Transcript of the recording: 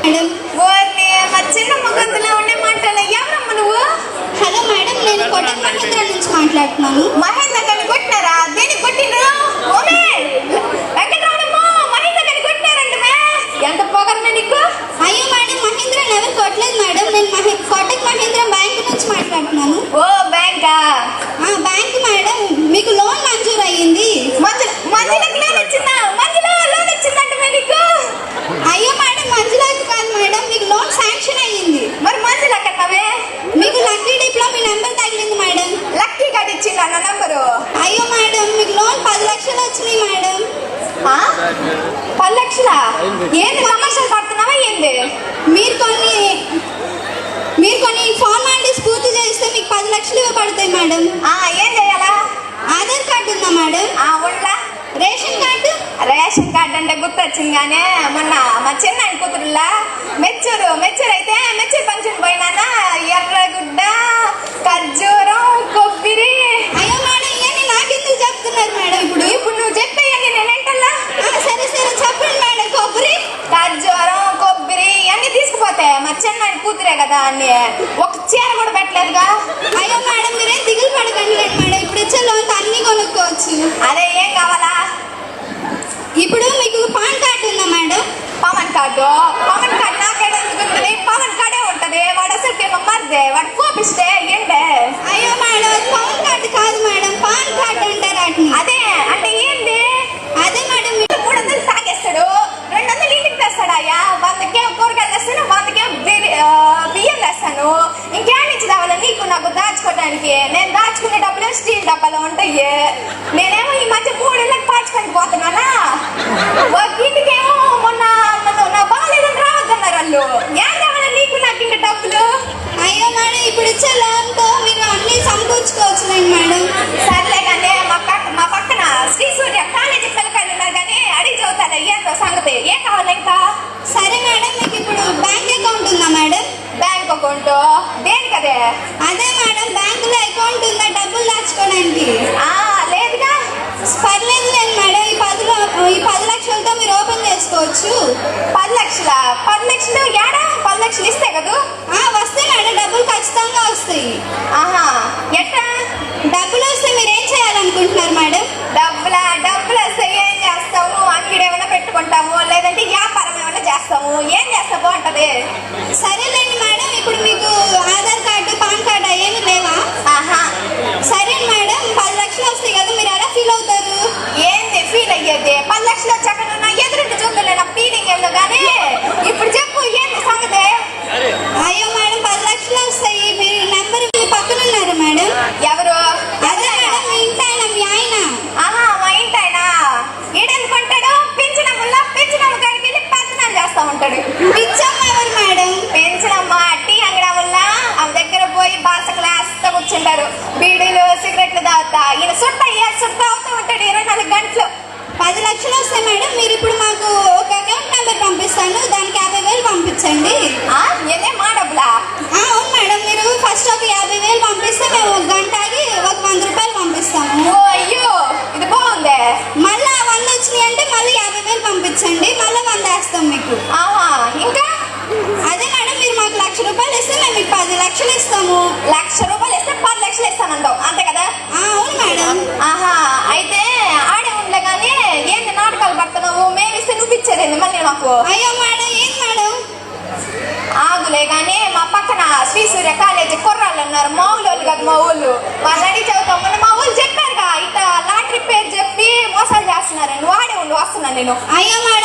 మా చిన్నమ్మ గొంతులో ఉండే మాటలు ఎవరమ్మ నువ్వు? హలో మేడం, నేను కోటక్ మహేంద్ర నుంచి మాట్లాడుతున్నాను. మహేంద్ర గారిని కొట్టినారా? దేనికి కొట్టినరు? వెంకటరమణమ్మ మహేంద్ర గారిని కొట్టినారంటే ఎంత పొగరమే నీకు? అయ్యో మేడం, మహేంద్ర ఎవరు కొట్టలేదు మేడం. నేను కోటక్ మహేంద్ర బ్యాంక్ నుంచి మాట్లాడుతున్నాను. ఓ బ్యాంకా? బ్యాంక్ మేడం, మీకు లోన్ మంజూరు అయ్యింది. మంజులకు లోన్ వచ్చిందా? మంజులో లోన్ వచ్చిందంటే నీకు? అయ్యో మేడం, మంజులకు కాదు మేడం, మీకు లోన్ శాంక్షన్ అయ్యింది. మరి మంజులకు అన్నావే? మీకు లక్కీ డిప్లో మీ నెంబర్ తగిలింది మేడం. లక్కీ కార్డు ఇచ్చింది అన్న నంబరు? అయ్యో మేడం, మీకు లోన్ 10 లక్షలు వచ్చినాయి మేడం. 10 లక్షలా? ఏంది సమస్యలు పడుతున్నావా ఏంది? మీరు కొన్ని ఫార్మాలిటీస్ పూర్తి చేస్తే మీకు 10 లక్షలు పడతాయి మేడం. ఏం చేయాలా? ఆధార్ కార్డు ఉందా మేడం? ఉండ్లా. Ration card? రేషన్ కార్డు అంటే గుర్తొచ్చింది కానీ మొన్న మా చిన్న కూతురులా మెచ్చూరు అయితే మెచ్చూరు ఫంక్షన్ పోయినా ఎర్రగుడ్డ, ఖర్జూరం, కొబ్బరి. అయ్యో మేడం, ఇవన్నీ నాకెందుకు చెప్తున్నారు మేడం? ఇప్పుడు నువ్వు చెప్పేయండి నేనేంటల్లా. సరే చెప్పండి మేడం. కొబ్బరి, ఖర్జూరం, కొబ్బరి ఇవన్నీ తీసుకుపోతే మా చిన్న కూతురే కదా అని ఒక చీర కూడా పెట్టలేదుగా. అయ్యో మేడం, మీరేం దిగులు పడకండి మేడం, ఇప్పుడు ఇచ్చే లోన్ అన్ని కొనుక్కోవచ్చు. అదే ఏం కావాలా? ఇప్పుడు మీకు పాన్ కార్డు ఉందా మేడం? పవన్ కార్డు నాకేడ ఎందుకుంటుంది? పవన్ కార్డే ఉంటది. వాడు అసలు మర్దే, వాడు కోపిస్తే ఏంటే? అయ్యో మేడం, అది పవన్ కార్డు కాదు మేడం, పాన్ కార్డు అంటారు వాటిని. అదే అంటే ఏంది? అదే మేడం, 300 తాగేస్తాడు, 200 ఇంటికి తెస్తాడాయా. 100కే కూరగాయలు తెస్తాను, 100కే బియ్యం తెస్తాను. ఇంకేనిచ్చి కావాలా నీకు నాకు దాచుకోవడానికి? నేను దాచుకునే డబ్బులు స్టీల్ డబ్బాలో ఉంటాయి. నేనేమో ఈ మధ్య 3 ఇళ్ళకి పాచుకొని పోతున్నానా. ఇంటికేమో మొన్న నా బాగాలేదని రావద్దన్నారు వాళ్ళు. ఏం కావాలా నీకు నాకు ఇంకా డబ్బులు? అయ్యో మేడం, ఇప్పుడు ఇచ్చే లోన్తో మీరు అన్ని సమకూర్చుకోవచ్చులేండి మేడం. సర్లే కానీ మా పక్కన శ్రీ సూర్య కాలేజీ పిల్లకాయలు ఉన్నారు కానీ అడిగి చదువుతారా ఏంటో సంగతి? ఏం కావాలి ఇంకా? సరే మేడం, మీకు ఇప్పుడు బ్యాంక్ అకౌంట్ ఉందా మేడం? బ్యాంక్ అకౌంట్ దేనికదే? అదే మేడం, బ్యాంకులో అకౌంట్ ఉందా డబ్బులు దాచుకోవడానికి? లేదుగా. పర్లేదులేండి మేడం, ఈ 10 లక్షలతో మీరు ఓపెన్ చేసుకోవచ్చు. 10 లక్షలా? 10 లక్షలు ఏడా? 10 లక్షలు ఇస్తే కదా? వస్తాయి మేడం, డబ్బులు ఖచ్చితంగా వస్తాయి. ఎట్లా డబ్బులు వస్తే మీరు ఏం చేయాలనుకుంటున్నారు మేడం? డబ్బులు వస్తే ఏం చేస్తాము? అంగడి ఏమైనా పెట్టుకుంటాము, లేదంటే వ్యాపారం ఏమైనా చేస్తాము. ఏం చేస్తా బాగుంటది? సరేలేండి మేడం, ఇప్పుడు మీకు ఆధార్ కార్డు, పాన్ కార్డు ఏమి లేవా? సరే మేడం, 10 లక్షలు వస్తాయి కదా, మీరు ఎలా ఫీల్ అవుతారు? ఏంది ఫీల్ అయ్యేది? 10 లక్షలు వచ్చాక నా ఎదురుంటి చూద్దాం, నా ఫీలింగ్ ఏందో కానీ ఇప్పుడు చెప్పు ఏంది సంగతి? అయ్యో మేడం, 10 లక్షలు వస్తాయి. మీరు నెంబర్ మీ పక్కన ఉన్నారు మేడం. ఎవరు? అదే మేడం, మీ ఇంటి ఆయన, మీ ఆయన. మా ఇంటి ఆయన ఈడెందుకుంటాడు? పెంచినమ్మ కాడికి వెళ్ళి పెత్తనం చేస్తా ఉంటాడు. పిచ్చమ్మ ఎవరు మేడం? పెంచినమ్మ టీ అంగడి వల్ల ఆమె దగ్గర పోయి బాసకలు వేస్తా కూర్చుంటారు. బీడీలు సిగరెట్లు తాగుతా ఈయన సుట్ట అవుతూ ఉంటాడు 24 గంటలు. 10 లక్షలు వస్తాయి మేడం, మీరు ఇప్పుడు మాకు ఒక అకౌంట్ నెంబర్ పంపిస్తాను, దానికి 50,000 పంపించండి. ఏదే మా డబ్బులా? అవును మేడం, మీరు ఫస్ట్ ఒక 50,000 పంపిస్తే మేము ఒక గంటకి ఒక 100 రూపాయలు పంపిస్తాము. అయ్యో ఇది బాగుందే. మళ్ళీ 100 వచ్చినాయి అంటే మళ్ళీ 50,000 పంపించండి, మళ్ళీ 100 వేస్తాం మీకు. ఇంకా అదే మేడం, మీరు మాకు 1,00,000 రూపాయలు ఇస్తే మేము మీకు 10 లక్షలు ఇస్తాము. 1,00,000 రూపాయలు ఇస్తే 10 లక్షలు ఇస్తానంటావు అంతే కదా? అవును మేడం. అయితే ఆడే ఉండలే కానీ ఏంటి నాటకాలు పడుతున్నావు? మేము ఇస్తే నువ్వు ఇచ్చేది మళ్ళీ మాకు? అయ్యో మేడం, ఏం మేడం? ఆగులే కానీ మా పక్కన శ్రీ సూర్య కాలేజీ కుర్రాళ్ళు ఉన్నారు, మా ఊళ్ళు కాదు మా ఊళ్ళు. వాళ్ళు అడిగి చదువుతాం. మా ఊళ్ళు చెప్పారుగా ఇట్లా లాటరీ పేరు చెప్పి మోసాలు చేస్తున్నారని. వాడే ఉండి వస్తున్నాను నేను. అయ్యో మేడం,